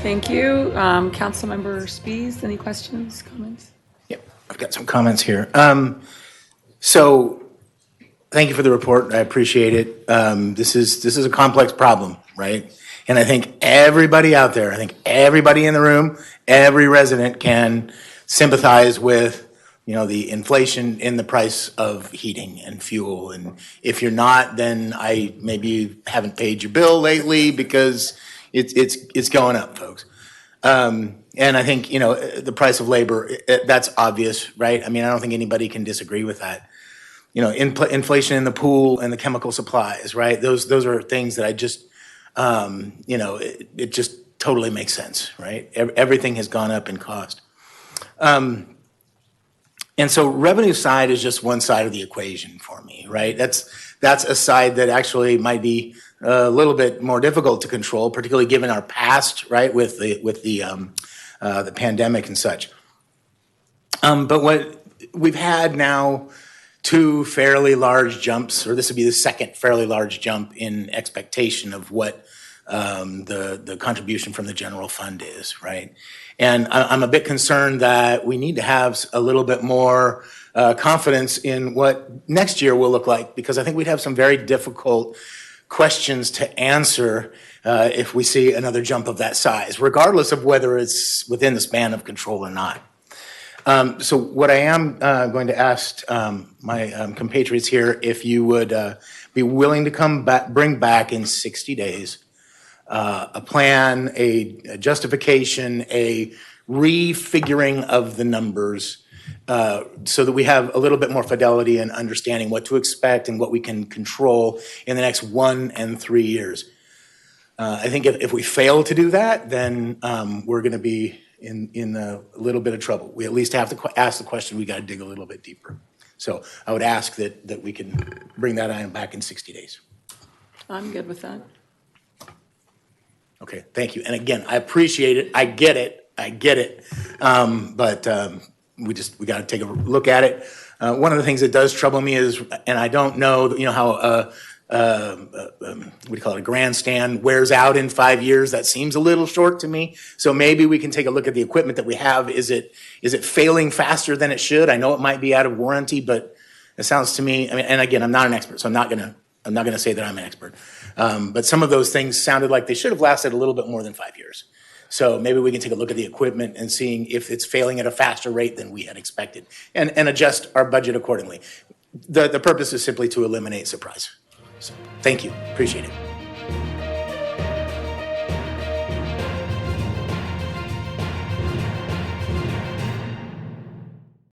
Thank you. Councilmember Spease, any questions, comments? Yep, I've got some comments here. So thank you for the report. I appreciate it. This is a complex problem, right? And I think everybody out there, I think everybody in the room, every resident can sympathize with, you know, the inflation in the price of heating and fuel. And if you're not, then maybe you haven't paid your bill lately because it's going up, folks. And I think, you know, the price of labor, that's obvious, right? I mean, I don't think anybody can disagree with that. You know, inflation in the pool and the chemical supplies, right? Those are things that I just, you know, it just totally makes sense, right? Everything has gone up in cost. And so revenue side is just one side of the equation for me, right? That's a side that actually might be a little bit more difficult to control, particularly given our past, right, with the pandemic and such. But what we've had now, two fairly large jumps, or this would be the second fairly large jump in expectation of what the contribution from the general fund is, right? And I'm a bit concerned that we need to have a little bit more confidence in what next year will look like, because I think we'd have some very difficult questions to answer if we see another jump of that size, regardless of whether it's within the span of control or not. So what I am going to ask my compatriots here, if you would be willing to bring back in 60 days a plan, a justification, a refiguring of the numbers, so that we have a little bit more fidelity and understanding what to expect and what we can control in the next 1 and 3 years. I think if we fail to do that, then we're going to be in a little bit of trouble. We at least have to ask the question. We got to dig a little bit deeper. So I would ask that we can bring that item back in 60 days. I'm good with that. Okay, thank you. And again, I appreciate it. I get it. But we got to take a look at it. One of the things that does trouble me is, and I don't know, you know, how what do you call it, a grandstand wears out in 5 years. That seems a little short to me. So maybe we can take a look at the equipment that we have. Is it failing faster than it should? I know it might be out of warranty, but it sounds to me, I mean, and again, I'm not an expert, so I'm not gonna say that I'm an expert. But some of those things sounded like they should have lasted a little bit more than 5 years. So maybe we can take a look at the equipment and seeing if it's failing at a faster rate than we had expected, and adjust our budget accordingly. The purpose is simply to eliminate surprise. So thank you, appreciate it.